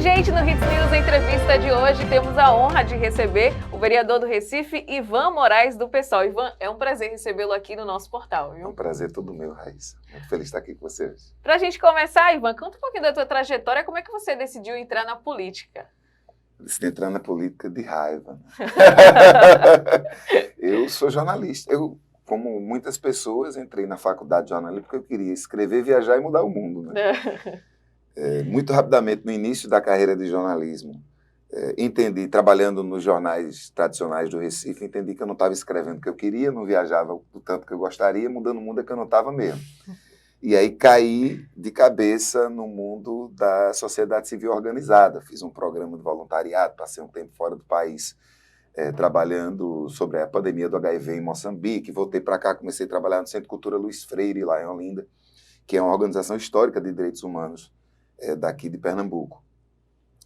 gente, no Hits News Entrevista de hoje temos a honra de receber o vereador do Recife, Ivan Moraes, do PSOL. Ivan, é um prazer recebê-lo aqui no nosso portal, viu? É um prazer todo meu, Raíssa. Muito feliz de estar aqui com você hoje. Pra gente começar, Ivan, conta um pouquinho da tua trajetória, como é que você decidiu entrar na política? Decidi entrar na política de raiva. Eu sou jornalista. Eu, como muitas pessoas, entrei na faculdade de jornalismo porque eu queria escrever, viajar e mudar o mundo, né? Muito rapidamente, no início da carreira de jornalismo, entendi, trabalhando nos jornais tradicionais do Recife, entendi que eu não estava escrevendo o que eu queria, não viajava o tanto que eu gostaria, mudando o mundo é que eu não estava mesmo. E aí caí de cabeça no mundo da sociedade civil organizada. Fiz um programa de voluntariado, passei um tempo fora do país, trabalhando sobre a pandemia do HIV em Moçambique. Voltei para cá, comecei a trabalhar no Centro de Cultura Luiz Freire, lá em Olinda, que é uma organização histórica de direitos humanos daqui de Pernambuco.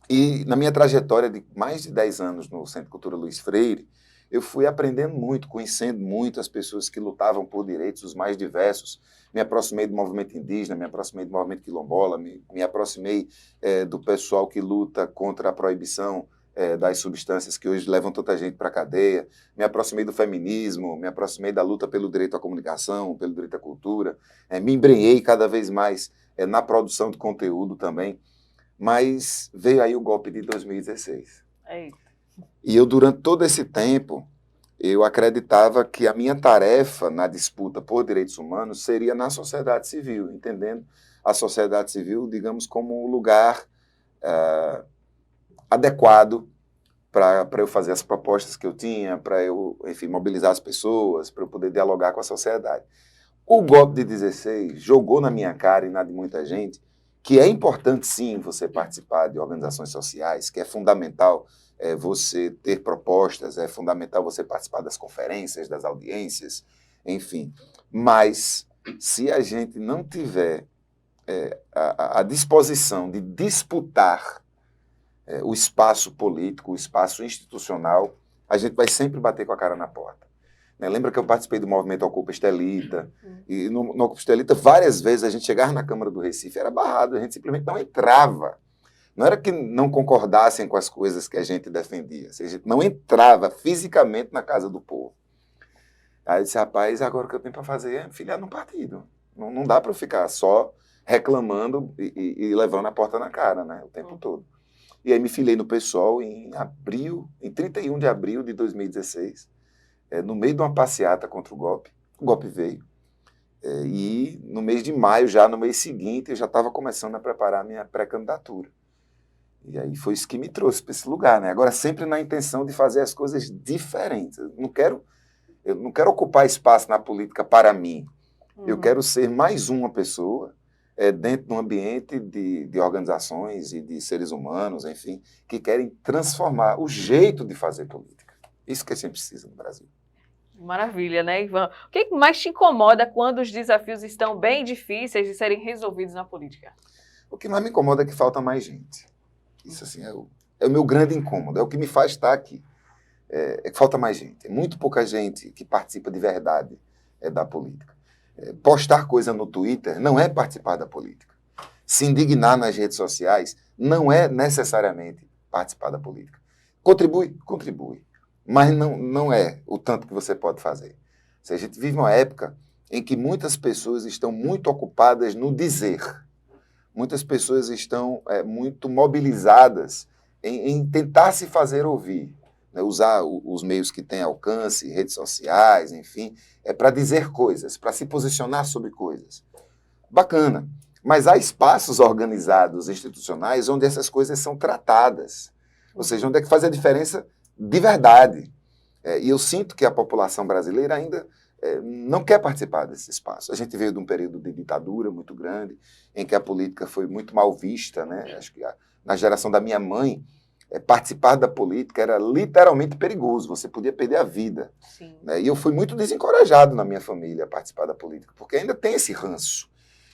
E na minha trajetória de mais de 10 anos no Centro de Cultura Luiz Freire, eu fui aprendendo muito, conhecendo muito as pessoas que lutavam por direitos os mais diversos. Me aproximei do movimento indígena, me aproximei do movimento quilombola, me aproximei do pessoal que luta contra a proibição das substâncias que hoje levam tanta gente para a cadeia, me aproximei do feminismo, me aproximei da luta pelo direito à comunicação, pelo direito à cultura, me embrenhei cada vez mais na produção de conteúdo também, mas veio aí o golpe de 2016. Eita. E eu, durante todo esse tempo, eu acreditava que a minha tarefa na disputa por direitos humanos seria na sociedade civil, entendendo a sociedade civil, digamos, como um lugar adequado para eu fazer as propostas que eu tinha, para eu, enfim, mobilizar as pessoas, para eu poder dialogar com a sociedade. O golpe de 16 jogou na minha cara e na de muita gente que é importante, sim, você participar de organizações sociais, que é fundamental você ter propostas, é fundamental você participar das conferências, das audiências, enfim. Mas, se a gente não tiver a disposição de disputar o espaço político, o espaço institucional, a gente vai sempre bater com a cara na porta. Lembra que eu participei do movimento Ocupa Estelita, e no Ocupa Estelita, várias vezes a gente chegava na Câmara do Recife, era barrado, a gente simplesmente não entrava. Não era que não concordassem com as coisas que a gente defendia, a gente não entrava fisicamente na casa do povo. Aí eu disse, rapaz, agora o que eu tenho para fazer é filiar num partido. Não dá para eu ficar só reclamando e levando a porta na cara, né, o tempo todo. E aí me filiei no PSOL em 31 de abril de 2016, no meio de uma passeata contra o golpe veio. E no mês de maio, já no mês seguinte, eu já estava começando a preparar a minha pré-candidatura. E aí foi isso que me trouxe para esse lugar, né? Agora sempre na intenção de fazer as coisas diferentes. Eu não quero ocupar espaço na política para mim. Eu quero ser mais uma pessoa dentro de um ambiente de organizações e de seres humanos, enfim, que querem transformar o jeito de fazer política. Isso que a gente precisa no Brasil. Maravilha, né, Ivan? O que mais te incomoda quando os desafios estão bem difíceis de serem resolvidos na política? O que mais me incomoda é que falta mais gente. Isso, assim, é o meu grande incômodo, é o que me faz estar aqui. É que falta mais gente. É muito pouca gente que participa de verdade da política. Postar coisa no Twitter não é participar da política. Se indignar nas redes sociais não é necessariamente participar da política. Contribui. Mas não é o tanto que você pode fazer. A gente vive uma época em que muitas pessoas estão muito ocupadas no dizer. Muitas pessoas estão muito mobilizadas em tentar se fazer ouvir, né? Usar os meios que têm alcance, redes sociais, enfim, para dizer coisas, para se posicionar sobre coisas. Bacana. Mas há espaços organizados, institucionais, onde essas coisas são tratadas. Ou seja, onde é que faz a diferença de verdade. E eu sinto que a população brasileira ainda não quer participar desse espaço. A gente veio de um período de ditadura muito grande, em que a política foi muito mal vista, né? Acho que na geração da minha mãe, participar da política era literalmente perigoso, você podia perder a vida. Né? E eu fui muito desencorajado na minha família a participar da política, porque ainda tem esse ranço.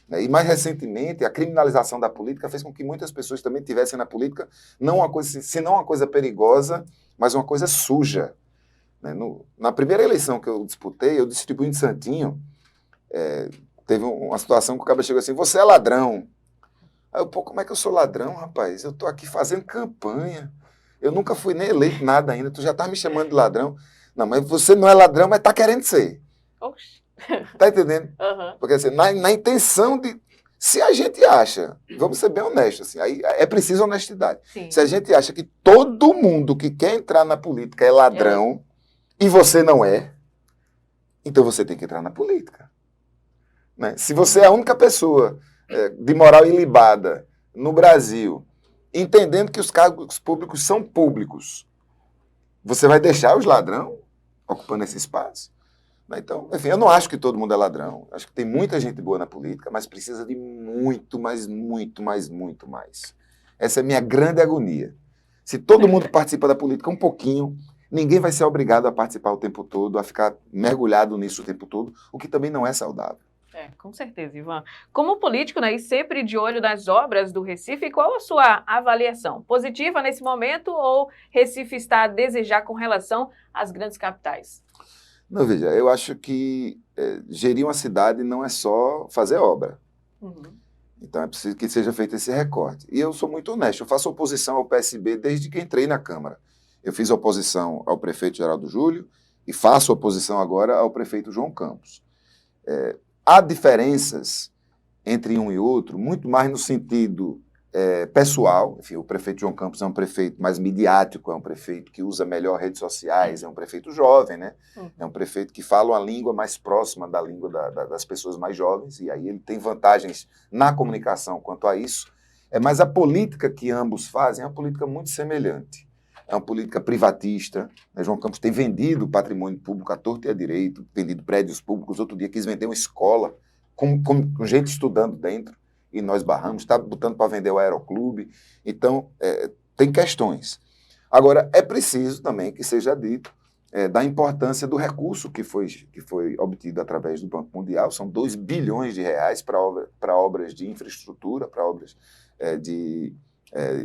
Né? E mais recentemente, a criminalização da política fez com que muitas pessoas também tivessem na política, senão uma coisa perigosa, mas uma coisa suja. Né? Na primeira eleição que eu disputei, eu distribuí em Santinho, teve uma situação que o cara chegou assim, você é ladrão. Aí eu, pô, como é que eu sou ladrão, rapaz? Eu tô aqui fazendo campanha. Eu nunca fui nem eleito nada ainda, tu já tá me chamando de ladrão. Não, mas você não é ladrão, mas tá querendo ser. Oxi. Tá entendendo? Aham. Porque assim, na intenção de... Se a gente acha, vamos ser bem honestos, assim, aí é preciso honestidade. Sim. Se a gente acha que todo mundo que quer entrar na política é ladrão e você não é, então você tem que entrar na política. Né? Se você é a única pessoa de moral ilibada no Brasil, entendendo que os cargos públicos são públicos, você vai deixar os ladrões ocupando esse espaço? Então, enfim, eu não acho que todo mundo é ladrão. Acho que tem muita gente boa na política, mas precisa de muito, mas muito, mas muito mais. Essa é a minha grande agonia. Se todo mundo participa da política um pouquinho, ninguém vai ser obrigado a participar o tempo todo, a ficar mergulhado nisso o tempo todo, o que também não é saudável. Com certeza, Ivan. Como político, né, e sempre de olho nas obras do Recife, qual a sua avaliação? Positiva nesse momento ou Recife está a desejar com relação às grandes capitais? Não, veja, eu acho que gerir uma cidade não é só fazer obra. Uhum. Então é preciso que seja feito esse recorte. E eu sou muito honesto, eu faço oposição ao PSB desde que entrei na Câmara. Eu fiz oposição ao prefeito Geraldo Júlio e faço oposição agora ao prefeito João Campos. Há diferenças entre um e outro, muito mais no sentido pessoal. Enfim, o prefeito João Campos é um prefeito mais midiático, é um prefeito que usa melhor redes sociais, é um prefeito jovem, né? É um prefeito que fala uma língua mais próxima da língua das pessoas mais jovens, e aí ele tem vantagens na comunicação quanto a isso. Mas a política que ambos fazem é uma política muito semelhante. É uma política privatista, né? João Campos tem vendido patrimônio público à torta e à direito, vendido prédios públicos. Outro dia quis vender uma escola com gente estudando dentro, e nós barramos, está botando para vender o aeroclube. Então, tem questões. Agora, é preciso também que seja dito da importância do recurso que foi obtido através do Banco Mundial. São 2 bilhões de reais para obras de infraestrutura, para obras de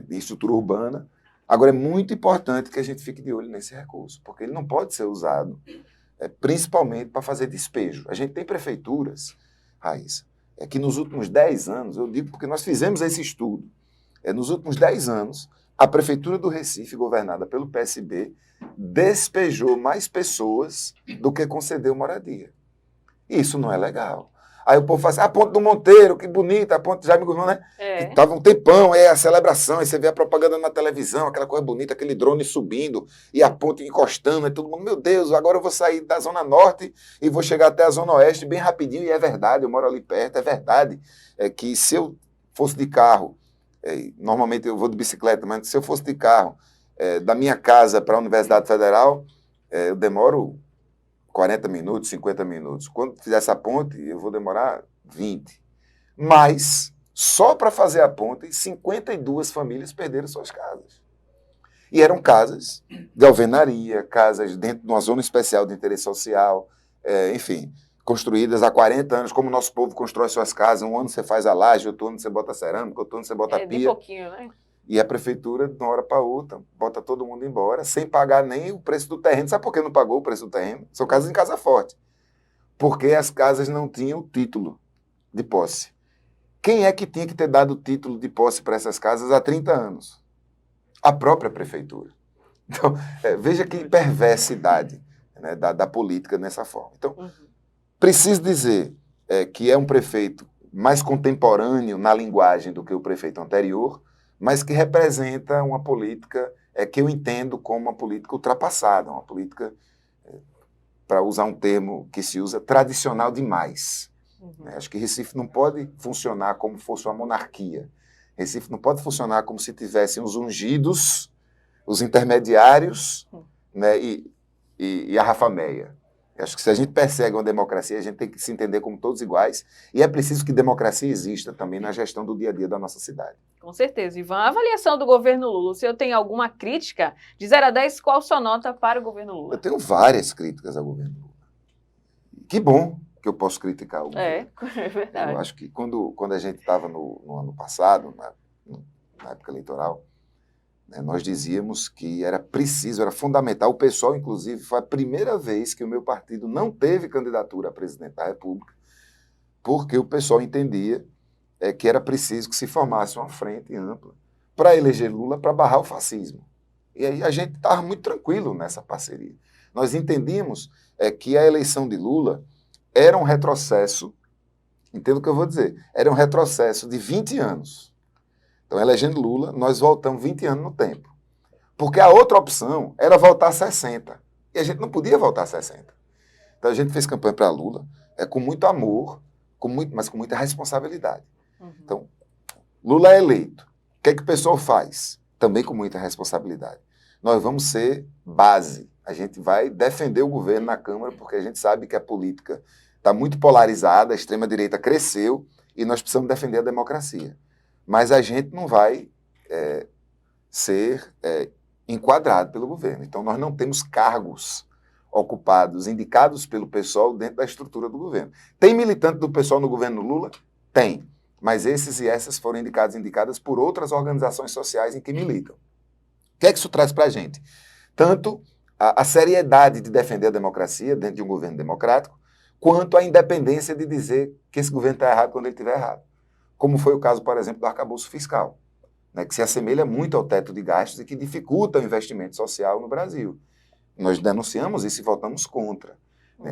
estrutura urbana. Agora, é muito importante que a gente fique de olho nesse recurso, porque ele não pode ser usado principalmente para fazer despejo. A gente tem prefeituras, Raíssa, que nos últimos 10 anos, eu digo porque nós fizemos esse estudo, nos últimos 10 anos, a Prefeitura do Recife, governada pelo PSB, despejou mais pessoas do que concedeu moradia. Isso não é legal. Aí o povo fala assim, a Ponte do Monteiro, que bonita, a Ponte Jaime Guzmão, né? Tava um tempão, a celebração, aí você vê a propaganda na televisão, aquela coisa bonita, aquele drone subindo, e a ponte encostando, e todo mundo, meu Deus, agora eu vou sair da Zona Norte e vou chegar até a Zona Oeste bem rapidinho, e é verdade, eu moro ali perto, é verdade que se eu fosse de carro, normalmente eu vou de bicicleta, mas se eu fosse de carro, da minha casa para a Universidade Federal, eu demoro 40 minutos, 50 minutos. Quando fizer essa ponte, eu vou demorar 20. Mas, só para fazer a ponte, 52 famílias perderam suas casas. E eram casas de alvenaria, casas dentro de uma zona especial de interesse social, enfim, construídas há 40 anos, como o nosso povo constrói suas casas. Um ano você faz a laje, outro ano você bota cerâmica, outro ano você bota pia. De pouquinho, né? E a prefeitura, de uma hora para outra, bota todo mundo embora, sem pagar nem o preço do terreno. Sabe por que não pagou o preço do terreno? São casas em Casa Forte. Porque as casas não tinham título de posse. Quem é que tinha que ter dado o título de posse para essas casas há 30 anos? A própria prefeitura. Então, veja que perversidade, né, da política nessa forma. Então, preciso dizer que é um prefeito mais contemporâneo na linguagem do que o prefeito anterior, mas que representa uma política que eu entendo como uma política ultrapassada, uma política, para usar um termo que se usa, tradicional demais. Acho que Recife não pode funcionar como fosse uma monarquia. Recife não pode funcionar como se tivessem os ungidos, os intermediários, né, e a Rafameia. Acho que se a gente persegue uma democracia, a gente tem que se entender como todos iguais, e é preciso que democracia exista também na gestão do dia a dia da nossa cidade. Com certeza, Ivan. A avaliação do governo Lula, se eu tenho alguma crítica, de 0 a 10, qual sua nota para o governo Lula? Eu tenho várias críticas ao governo Lula. Que bom que eu posso criticar o governo. É verdade. Eu acho que quando a gente estava no ano passado, na época eleitoral, nós dizíamos que era preciso, era fundamental. O PSOL, inclusive, foi a primeira vez que o meu partido não teve candidatura a presidente da República, porque o PSOL entendia que era preciso que se formasse uma frente ampla para eleger Lula, para barrar o fascismo. E aí a gente estava muito tranquilo nessa parceria. Nós entendíamos que a eleição de Lula era um retrocesso, entendo o que eu vou dizer, era um retrocesso de 20 anos. Então, elegendo Lula, nós voltamos 20 anos no tempo. Porque a outra opção era voltar a 60. E a gente não podia voltar a 60. Então, a gente fez campanha para Lula com muito amor, mas com muita responsabilidade. Uhum. Então, Lula é eleito. O que é que o pessoal faz? Também com muita responsabilidade. Nós vamos ser base. A gente vai defender o governo na Câmara, porque a gente sabe que a política está muito polarizada, a extrema-direita cresceu e nós precisamos defender a democracia. Mas a gente não vai ser enquadrado pelo governo. Então, nós não temos cargos ocupados, indicados pelo pessoal dentro da estrutura do governo. Tem militante do pessoal no governo Lula? Tem. Mas esses e essas foram indicadas por outras organizações sociais em que militam. O que é que isso traz para a gente? Tanto a seriedade de defender a democracia dentro de um governo democrático, quanto a independência de dizer que esse governo está errado quando ele estiver errado. Como foi o caso, por exemplo, do arcabouço fiscal, né, que se assemelha muito ao teto de gastos e que dificulta o investimento social no Brasil. Nós denunciamos isso e votamos contra.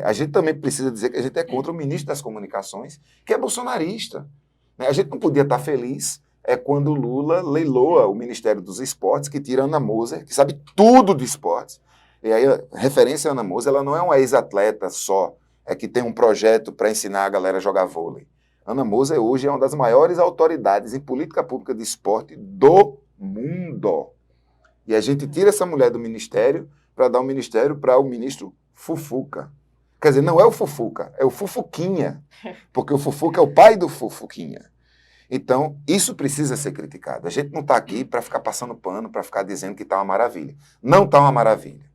A gente também precisa dizer que a gente é contra o ministro das Comunicações, que é bolsonarista. A gente não podia estar feliz quando o Lula leiloa o Ministério dos Esportes, que tira a Ana Moser, que sabe tudo de esportes. E aí, a referência à Ana Moser, ela não é uma ex-atleta só, que tem um projeto para ensinar a galera a jogar vôlei. Ana Moser hoje é uma das maiores autoridades em política pública de esporte do mundo. E a gente tira essa mulher do ministério para dar o ministério para o ministro Fufuca. Quer dizer, não é o Fufuca, é o Fufuquinha, porque o Fufuca é o pai do Fufuquinha. Então, isso precisa ser criticado. A gente não está aqui para ficar passando pano, para ficar dizendo que está uma maravilha. Não está uma maravilha.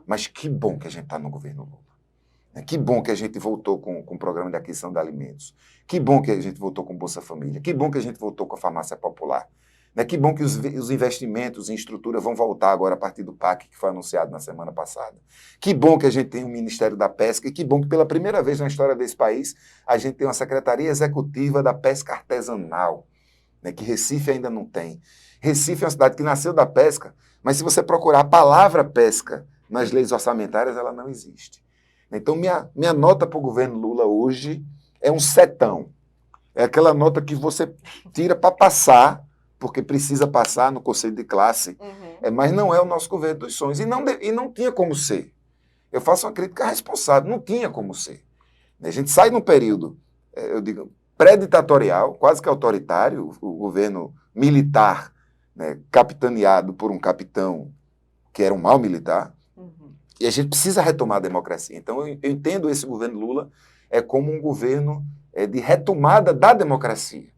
Mas que bom que a gente está no governo Lula. Que bom que a gente voltou com o programa de aquisição de alimentos. Que bom que a gente voltou com Bolsa Família. Que bom que a gente voltou com a farmácia popular. Que bom que os investimentos em estrutura vão voltar agora a partir do PAC, que foi anunciado na semana passada. Que bom que a gente tem o Ministério da Pesca e que bom que pela primeira vez na história desse país a gente tem uma Secretaria Executiva da Pesca Artesanal, que Recife ainda não tem. Recife é uma cidade que nasceu da pesca, mas se você procurar a palavra pesca nas leis orçamentárias, ela não existe. Então, minha nota para o governo Lula hoje é um setão. É aquela nota que você tira para passar, porque precisa passar no conselho de classe, mas não é o nosso governo dos sonhos. E não tinha como ser. Eu faço uma crítica responsável, não tinha como ser. A gente sai num período, eu digo, pré-ditatorial, quase que autoritário, o governo militar, capitaneado por um capitão que era um mau militar, e a gente precisa retomar a democracia. Então, eu entendo esse governo Lula como um governo de retomada da democracia.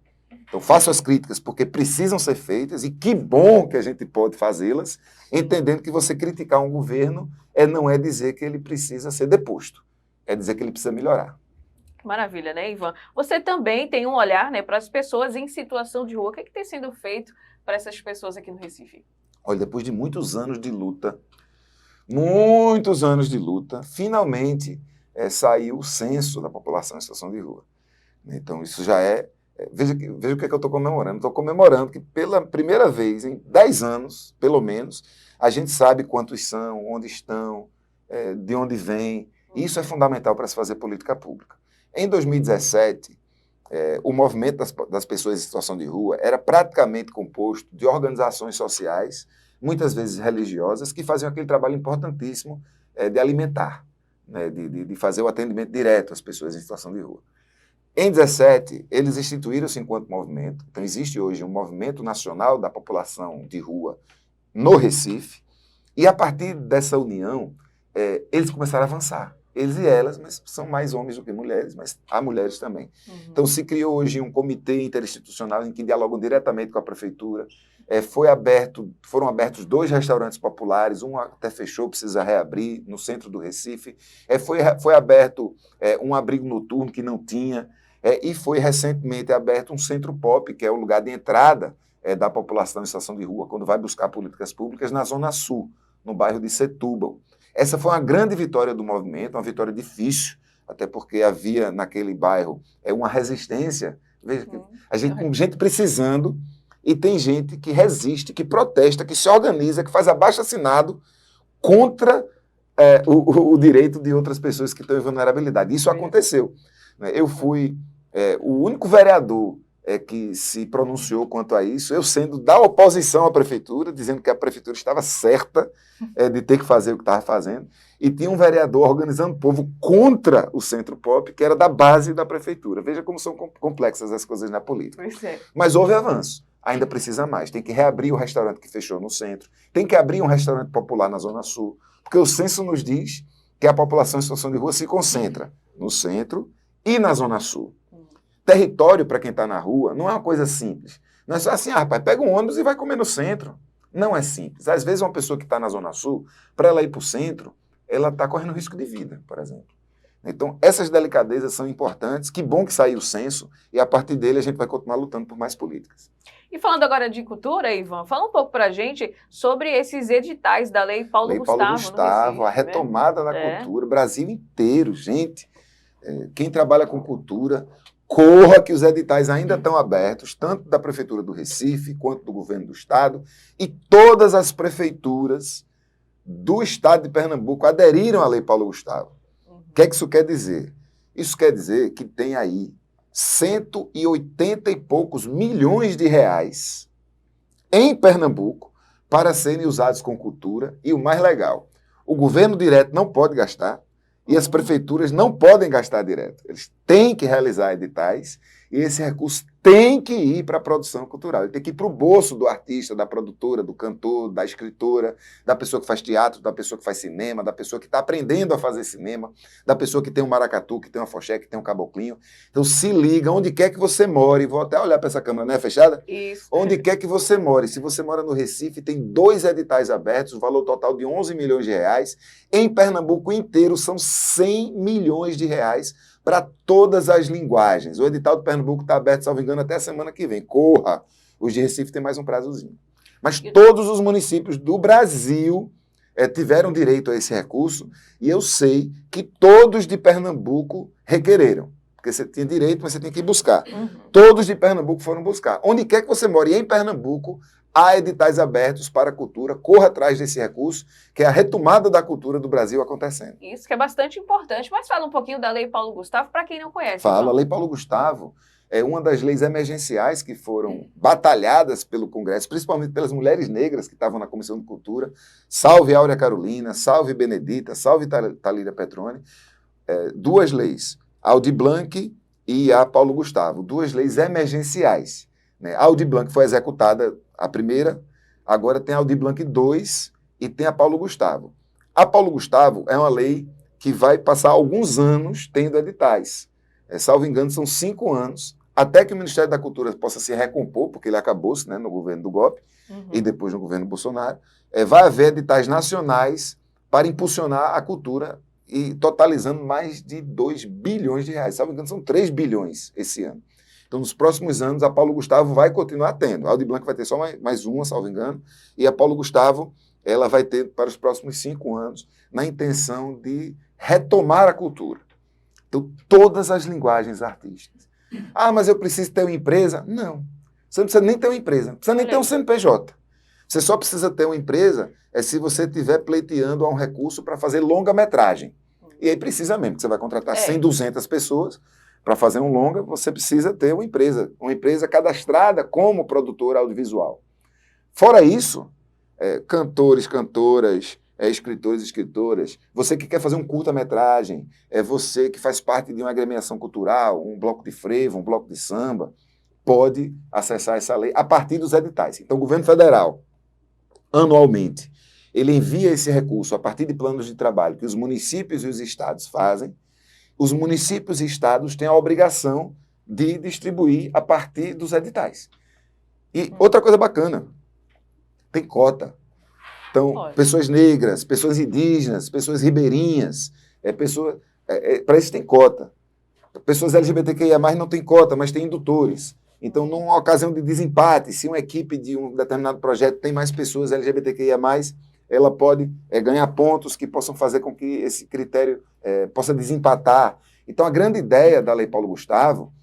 Então, faço as críticas porque precisam ser feitas e que bom que a gente pode fazê-las, entendendo que você criticar um governo não é dizer que ele precisa ser deposto, é dizer que ele precisa melhorar. Maravilha, né, Ivan? Você também tem um olhar, para as pessoas em situação de rua. O que tem sido feito para essas pessoas aqui no Recife? Olha, depois de muitos anos de luta, finalmente saiu o censo da população em situação de rua. Então, isso já veja o que eu estou comemorando. Estou comemorando que, pela primeira vez em 10 anos, pelo menos, a gente sabe quantos são, onde estão, de onde vêm. Isso é fundamental para se fazer política pública. Em 2017, o movimento das pessoas em situação de rua era praticamente composto de organizações sociais, muitas vezes religiosas, que faziam aquele trabalho importantíssimo de alimentar, de fazer o atendimento direto às pessoas em situação de rua. Em 2017, eles instituíram-se enquanto movimento. Então, existe hoje um movimento nacional da população de rua no Recife, e a partir dessa união, eles começaram a avançar. Eles e elas, mas são mais homens do que mulheres, mas há mulheres também. Então, se criou hoje um comitê interinstitucional em que dialogam diretamente com a prefeitura. Foram abertos 2 restaurantes populares, um até fechou, precisa reabrir, no centro do Recife. Foi aberto um abrigo noturno que não tinha, e foi recentemente aberto um centro pop, que é o lugar de entrada da população em situação de rua, quando vai buscar políticas públicas na Zona Sul, no bairro de Setúbal. Essa foi uma grande vitória do movimento, uma vitória difícil, até porque havia naquele bairro uma resistência Veja, a gente com gente precisando e tem gente que resiste, que protesta, que se organiza, que faz abaixo-assinado contra o direito de outras pessoas que estão em vulnerabilidade. Isso aconteceu. Né? Eu fui o único vereador que se pronunciou quanto a isso, eu sendo da oposição à prefeitura, dizendo que a prefeitura estava certa de ter que fazer o que estava fazendo, e tinha um vereador organizando o povo contra o Centro Pop, que era da base da prefeitura. Veja como são complexas as coisas na política. Mas houve avanço. Ainda precisa mais. Tem que reabrir o restaurante que fechou no centro, tem que abrir um restaurante popular na Zona Sul, porque o censo nos diz que a população em situação de rua se concentra no centro e na Zona Sul. Território, para quem está na rua, não é uma coisa simples. Não é só assim, rapaz, pega um ônibus e vai comer no centro. Não é simples. Às vezes uma pessoa que está na Zona Sul, para ela ir para o centro, ela está correndo risco de vida, por exemplo. Então, essas delicadezas são importantes. Que bom que saiu o censo e, a partir dele, a gente vai continuar lutando por mais políticas. E falando agora de cultura, Ivan, fala um pouco para a gente sobre esses editais da Lei Paulo Gustavo. Lei Paulo Gustavo, a retomada da cultura, Brasil inteiro, gente. Quem trabalha com cultura, corra que os editais ainda estão abertos, tanto da Prefeitura do Recife, quanto do Governo do Estado, e todas as prefeituras do Estado de Pernambuco aderiram à Lei Paulo Gustavo. O que é que isso quer dizer? Isso quer dizer que tem aí 180 e poucos milhões de reais em Pernambuco para serem usados com cultura, e o mais legal, o governo direto não pode gastar e as prefeituras não podem gastar direto. Eles têm que realizar editais e esse recurso tem que ir para a produção cultural. Ele tem que ir para o bolso do artista, da produtora, do cantor, da escritora, da pessoa que faz teatro, da pessoa que faz cinema, da pessoa que está aprendendo a fazer cinema, da pessoa que tem um maracatu, que tem uma foché, que tem um caboclinho. Então se liga, onde quer que você more, vou até olhar para essa câmera, não é fechada? Isso. Onde quer que você more. Se você mora no Recife, tem 2 editais abertos, o valor total de 11 milhões de reais. Em Pernambuco inteiro são 100 milhões de reais para todas as linguagens. O edital de Pernambuco está aberto, salvo engano, até a semana que vem. Corra! Os de Recife tem mais um prazozinho. Mas todos os municípios do Brasil tiveram direito a esse recurso e eu sei que todos de Pernambuco requereram. Porque você tinha direito, mas você tem que ir buscar. Todos de Pernambuco foram buscar. Onde quer que você more em Pernambuco, há editais abertos para a cultura, corra atrás desse recurso, que é a retomada da cultura do Brasil acontecendo. Isso que é bastante importante, mas fala um pouquinho da Lei Paulo Gustavo para quem não conhece. Fala, a Lei Paulo Gustavo é uma das leis emergenciais que foram batalhadas pelo Congresso, principalmente pelas mulheres negras que estavam na Comissão de Cultura. Salve Áurea Carolina, salve Benedita, salve Thalíria Petroni. 2 leis, a Aldir Blanc e a Paulo Gustavo, 2 leis emergenciais. Né? A Aldir Blanc foi executada a primeira, agora tem a Aldir Blanc 2 e tem a Paulo Gustavo. A Paulo Gustavo é uma lei que vai passar alguns anos tendo editais. Salvo engano, são 5 anos, até que o Ministério da Cultura possa se recompor, porque ele acabou-se, né, no governo do golpe e depois no governo Bolsonaro. Vai haver editais nacionais para impulsionar a cultura e totalizando mais de 2 bilhões de reais. Salvo engano, são 3 bilhões esse ano. Então, nos próximos anos, a Paulo Gustavo vai continuar tendo. A Aldir Blanc vai ter só mais uma, salvo engano, e a Paulo Gustavo ela vai ter para os próximos 5 anos, na intenção de retomar a cultura. Então, todas as linguagens artísticas. Ah, mas eu preciso ter uma empresa? Não. Você não precisa nem ter uma empresa, não precisa nem ter um CNPJ. Você só precisa ter uma empresa se você estiver pleiteando a um recurso para fazer longa-metragem. E aí precisa mesmo, que você vai contratar 100, 200 pessoas. Para fazer um longa, você precisa ter uma empresa cadastrada como produtora audiovisual. Fora isso, cantores, cantoras, escritores, escritoras, você que quer fazer um curta-metragem, você que faz parte de uma agremiação cultural, um bloco de frevo, um bloco de samba, pode acessar essa lei a partir dos editais. Então, o governo federal, anualmente, ele envia esse recurso a partir de planos de trabalho que os municípios e os estados fazem. Os municípios e estados têm a obrigação de distribuir a partir dos editais. E outra coisa bacana, tem cota. Então, pessoas negras, pessoas indígenas, pessoas ribeirinhas, para isso tem cota. Pessoas LGBTQIA+, não tem cota, mas tem indutores. Então, numa ocasião de desempate, se uma equipe de um determinado projeto tem mais pessoas LGBTQIA+, ela pode ganhar pontos que possam fazer com que esse critério possa desempatar. Então, a grande ideia da Lei Paulo Gustavo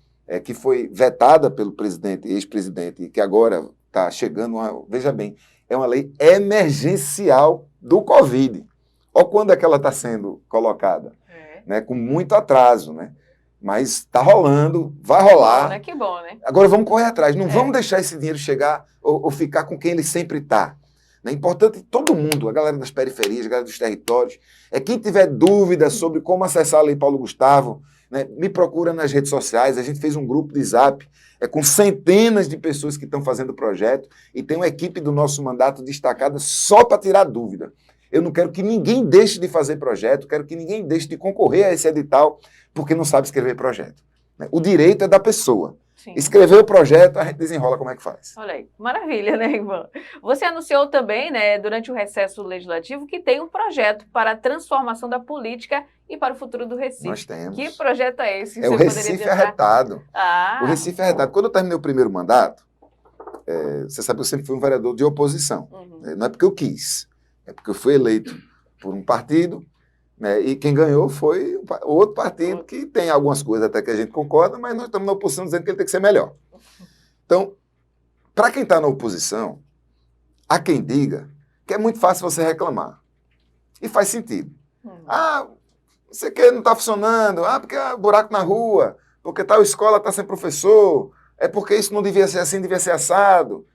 que foi vetada pelo presidente, ex-presidente, e que agora está chegando, veja bem, é uma lei emergencial do Covid. Olha quando é que ela está sendo colocada, né, com muito atraso, né? Mas está rolando, vai rolar. Que bom, né? Agora vamos correr atrás, não vamos deixar esse dinheiro chegar ou ficar com quem ele sempre está. É importante todo mundo, a galera das periferias, a galera dos territórios, quem tiver dúvidas sobre como acessar a Lei Paulo Gustavo, né, me procura nas redes sociais. A gente fez um grupo de Zap com centenas de pessoas que estão fazendo o projeto e tem uma equipe do nosso mandato destacada só para tirar dúvida. Eu não quero que ninguém deixe de fazer projeto, quero que ninguém deixe de concorrer a esse edital porque não sabe escrever projeto. O direito é da pessoa. Sim. Escrever o projeto, a gente desenrola como é que faz. Olha aí, maravilha, né, Ivan? Você anunciou também, né, durante o recesso legislativo, que tem um projeto para a transformação da política e para o futuro do Recife. Nós temos. Que projeto é esse? É o Recife Arretado. O Recife Arretado. Quando eu terminei o primeiro mandato, você sabe que eu sempre fui um vereador de oposição. Não é porque eu quis, é porque eu fui eleito por um partido, né, e quem ganhou foi outro partido que tem algumas coisas até que a gente concorda, mas nós estamos na oposição dizendo que ele tem que ser melhor. Então, para quem está na oposição, há quem diga que é muito fácil você reclamar. E faz sentido. Você que não está funcionando, porque há buraco na rua, porque tal escola está sem professor, é porque isso não devia ser assim, devia ser assado.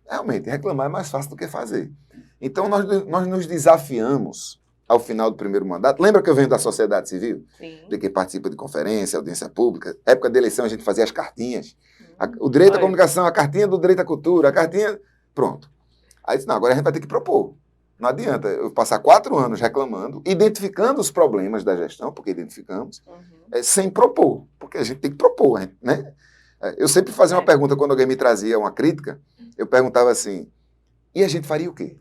Realmente, reclamar é mais fácil do que fazer. Então, nós nos desafiamos ao final do primeiro mandato. Lembra que eu venho da sociedade civil? Sim. De quem participa de conferência, audiência pública. Época da eleição a gente fazia as cartinhas. O direito à comunicação, a cartinha do direito à cultura, a cartinha... Pronto. Aí disse, não, agora a gente vai ter que propor. Não adianta eu passar 4 anos reclamando, identificando os problemas da gestão, porque identificamos, sem propor. Porque a gente tem que propor, né? Eu sempre fazia uma pergunta quando alguém me trazia uma crítica, eu perguntava assim, e a gente faria o quê?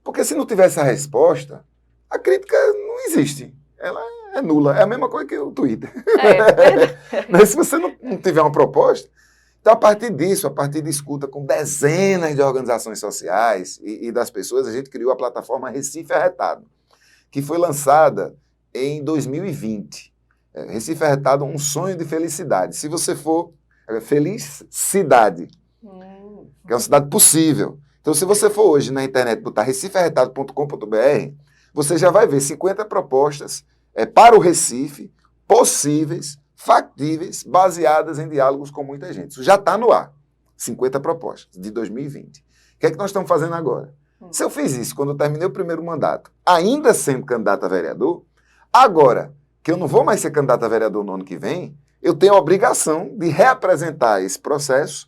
Porque se não tivesse a resposta, a crítica não existe. Ela é nula. É a mesma coisa que o Twitter. Mas se você não tiver uma proposta... Então, a partir disso, a partir de escuta com dezenas de organizações sociais e das pessoas, a gente criou a plataforma Recife Arretado, que foi lançada em 2020. Recife Arretado, um sonho de felicidade. Se você for feliz cidade, que é uma cidade possível. Então, se você for hoje na internet botar recifearretado.com.br, você já vai ver 50 propostas para o Recife, possíveis, factíveis, baseadas em diálogos com muita gente. Isso já está no ar. 50 propostas de 2020. O que é que nós estamos fazendo agora? Se eu fiz isso quando eu terminei o primeiro mandato, ainda sendo candidato a vereador, agora que eu não vou mais ser candidato a vereador no ano que vem, eu tenho a obrigação de reapresentar esse processo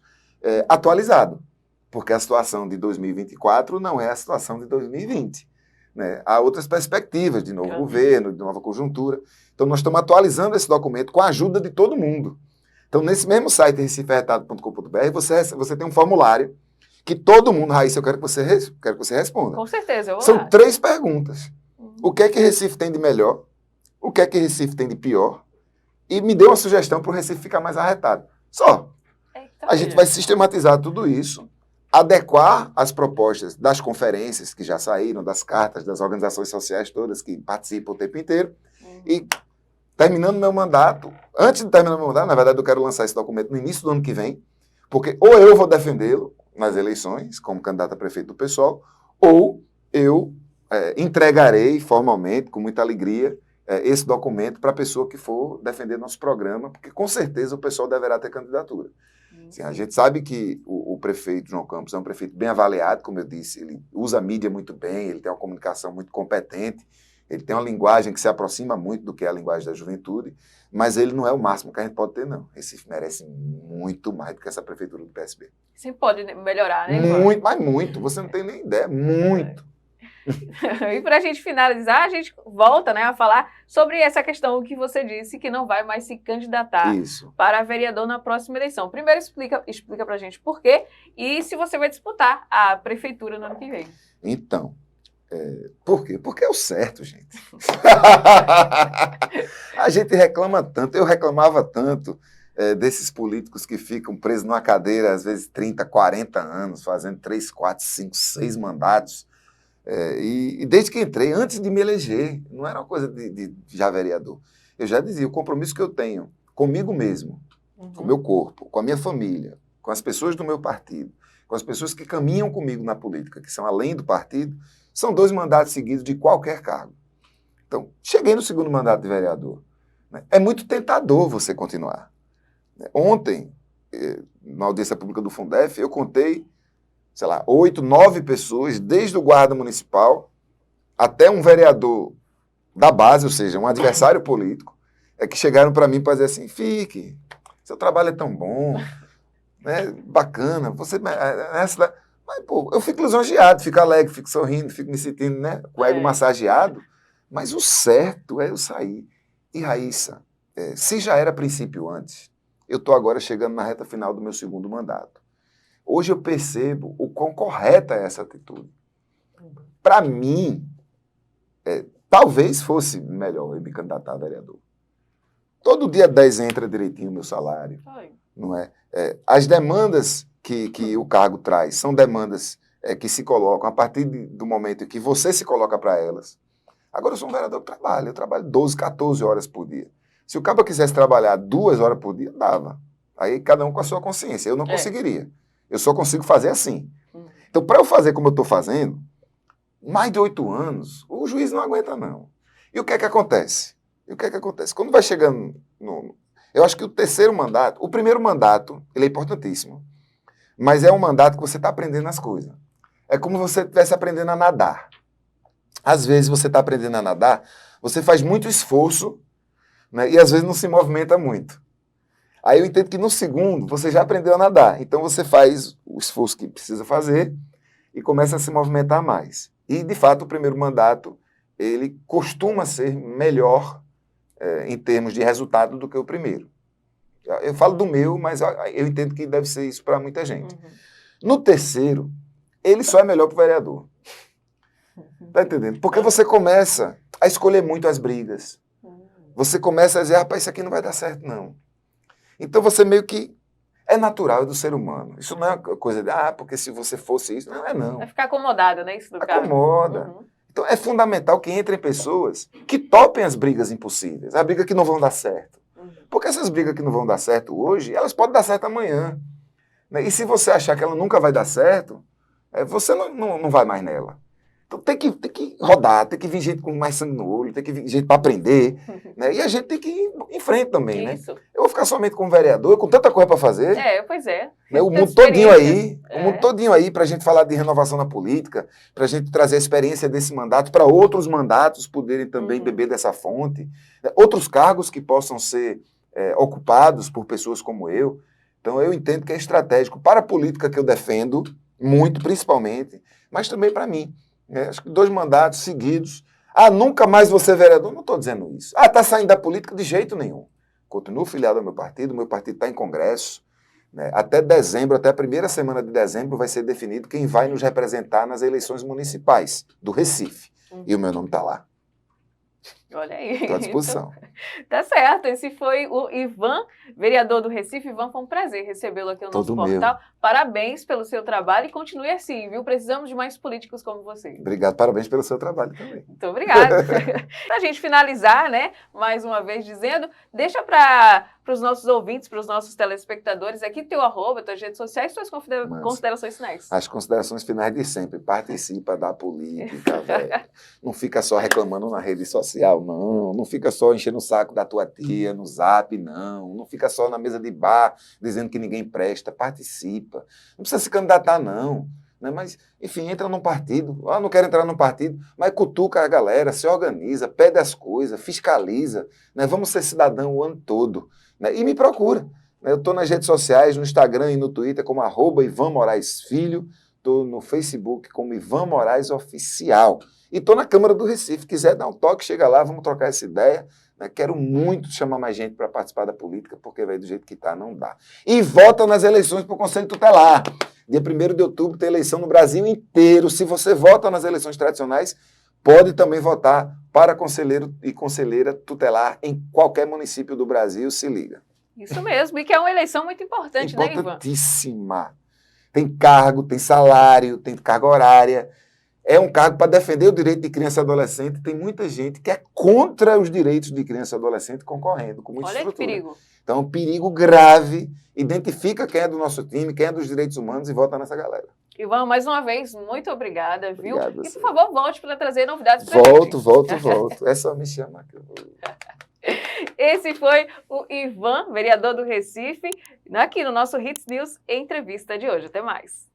atualizado. Porque a situação de 2024 não é a situação de 2020. Né? Há outras perspectivas de novo governo, de nova conjuntura. Então, nós estamos atualizando esse documento com a ajuda de todo mundo. Então, nesse mesmo site, recifearretado.com.br, você tem um formulário que todo mundo, Raíssa, eu quero que você responda. Com certeza, eu vou São lá. 3 perguntas. O que é que Recife tem de melhor? O que é que Recife tem de pior? E me dê uma sugestão para o Recife ficar mais arretado. Só. A gente vai sistematizar tudo isso, adequar as propostas das conferências que já saíram, das cartas, das organizações sociais todas que participam o tempo inteiro, e terminando meu mandato, antes de terminar meu mandato, na verdade eu quero lançar esse documento no início do ano que vem, porque ou eu vou defendê-lo nas eleições, como candidato a prefeito do PSOL, ou eu entregarei formalmente, com muita alegria, esse documento para a pessoa que for defender nosso programa, porque com certeza o PSOL deverá ter candidatura. Assim, a gente sabe que o prefeito João Campos é um prefeito bem avaliado, como eu disse, ele usa a mídia muito bem, ele tem uma comunicação muito competente, ele tem uma linguagem que se aproxima muito do que é a linguagem da juventude, mas ele não é o máximo que a gente pode ter, não. Recife merece muito mais do que essa prefeitura do PSB. Sim, pode melhorar, né? Muito, mas muito. Você não tem nem ideia. Muito. E para a gente finalizar, a gente volta, né, a falar sobre essa questão que você disse, que não vai mais se candidatar para vereador na próxima eleição. Primeiro, explica para a gente por quê e se você vai disputar a prefeitura no ano que vem. Então, por quê? Porque é o certo, gente. A gente reclama tanto, eu reclamava tanto desses políticos que ficam presos numa cadeira, às vezes 30, 40 anos, fazendo 3, 4, 5, 6 mandatos. E desde que entrei, antes de me eleger, não era uma coisa de já vereador. Eu já dizia, o compromisso que eu tenho comigo mesmo com o meu corpo, com a minha família, com as pessoas do meu partido, com as pessoas que caminham comigo na política, que são além do partido, são 2 mandatos seguidos de qualquer cargo. Então, cheguei no 2º mandato de vereador. Né? É muito tentador você continuar. Ontem, na audiência pública do Fundef, eu contei, sei lá, 8, 9 pessoas, desde o guarda municipal até um vereador da base, ou seja, um adversário político, que chegaram para mim para dizer assim, fique, seu trabalho é tão bom, né, bacana, você... Mas, pô, eu fico lisonjeado, fico alegre, fico sorrindo, fico me sentindo, né, com o ego massageado, mas o certo é eu sair. E, Raíssa, se já era princípio antes, eu estou agora chegando na reta final do meu 2º mandato. Hoje eu percebo o quão correta é essa atitude. Para mim, talvez fosse melhor eu me candidatar a vereador. Todo dia 10 entra direitinho o meu salário. Não é? As demandas que o cargo traz são demandas que se colocam a partir do momento em que você se coloca para elas. Agora eu sou um vereador que trabalha, eu trabalho 12, 14 horas por dia. Se o cabo quisesse trabalhar 2 horas por dia, dava. Aí cada um com a sua consciência. Eu não conseguiria. Eu só consigo fazer assim. Então, para eu fazer como eu estou fazendo, mais de 8 anos, o juiz não aguenta, não. E o que é que acontece? Quando vai chegando eu acho que o 3º mandato, o 1º mandato, ele é importantíssimo. Mas é um mandato que você está aprendendo as coisas. É como se você estivesse aprendendo a nadar. Às vezes você está aprendendo a nadar, você faz muito esforço, né, e às vezes não se movimenta muito. Aí eu entendo que no 2º você já aprendeu a nadar. Então você faz o esforço que precisa fazer e começa a se movimentar mais. E, de fato, o 1º mandato, ele costuma ser melhor em termos de resultado do que o 1º. Eu falo do meu, mas eu entendo que deve ser isso para muita gente. No 3º, ele só é melhor para o vereador. Tá entendendo? Porque você começa a escolher muito as brigas. Você começa a dizer, rapaz, isso aqui não vai dar certo, não. Então você meio que... É natural, é do ser humano. Isso não é coisa de, porque se você fosse isso, não é não. Vai ficar acomodado, né? Isso do carro. Acomoda. Então é fundamental que entrem pessoas que topem as brigas impossíveis, as brigas que não vão dar certo. Porque essas brigas que não vão dar certo hoje, elas podem dar certo amanhã. Né? E se você achar que ela nunca vai dar certo, você não vai mais nela. Então tem que rodar, tem que vir gente com mais sangue no olho, tem que vir gente para aprender, né? E a gente tem que ir em frente também, né? Eu vou ficar somente como vereador, com tanta coisa para fazer. Pois é. Né? O mundo todinho aí para a gente falar de renovação na política, para a gente trazer a experiência desse mandato para outros mandatos poderem também beber dessa fonte, né? Outros cargos que possam ser ocupados por pessoas como eu. Então eu entendo que é estratégico para a política que eu defendo, muito principalmente, mas também para mim. Acho que 2 mandatos seguidos. Nunca mais vou ser vereador? Não estou dizendo isso. Está saindo da política? De jeito nenhum. Continuo filiado ao meu partido está em congresso. Né? Até dezembro, até a 1ª semana de dezembro, vai ser definido quem vai nos representar nas eleições municipais do Recife. E o meu nome está lá. Olha aí. Estou à disposição. Tá certo. Esse foi o Ivan, vereador do Recife. Ivan, foi um prazer recebê-lo aqui no nosso portal. Parabéns pelo seu trabalho e continue assim, viu? Precisamos de mais políticos como você. Obrigado, parabéns pelo seu trabalho também. Muito obrigada. Para a gente finalizar, né, mais uma vez dizendo, deixa para os nossos ouvintes, para os nossos telespectadores aqui, teu @, tuas redes sociais, suas considerações finais. As considerações finais de sempre. Participa da política, velho. Não fica só reclamando na rede social, não. Não fica só enchendo o saco da tua tia no Zap, não. Não fica só na mesa de bar dizendo que ninguém presta. Participa. Não precisa se candidatar, não. Né? Mas, enfim, entra num partido. Não quero entrar num partido, mas cutuca a galera, se organiza, pede as coisas, fiscaliza. Né? Vamos ser cidadão o ano todo. Né? E me procura. Né? Eu estou nas redes sociais, no Instagram e no Twitter como @Ivan Moraes Filho. Estou no Facebook como Ivan Moraes Oficial. E estou na Câmara do Recife. Quiser dar um toque, chega lá, vamos trocar essa ideia. Né? Quero muito chamar mais gente para participar da política, porque véio, do jeito que está, não dá. E vota nas eleições para o Conselho Tutelar. Dia 1º de outubro tem eleição no Brasil inteiro. Se você vota nas eleições tradicionais, pode também votar para conselheiro e conselheira tutelar em qualquer município do Brasil. Se liga. Isso mesmo, e que é uma eleição muito importante, né, Ivan? Importantíssima. Tem cargo, tem salário, tem carga horária. É um cargo para defender o direito de criança e adolescente. Tem muita gente que é contra os direitos de criança e adolescente concorrendo, com muita Olha que estrutura. perigo. Então, um perigo grave. Identifica quem é do nosso time, quem é dos direitos humanos e vota nessa galera. Ivan, mais uma vez, muito obrigada, viu? Obrigado, E, você. por favor, volte para trazer novidades para a gente. Volto. É só me chamar que eu vou. Esse foi o Ivan, vereador do Recife, aqui no nosso Hits News Entrevista de hoje. Até mais.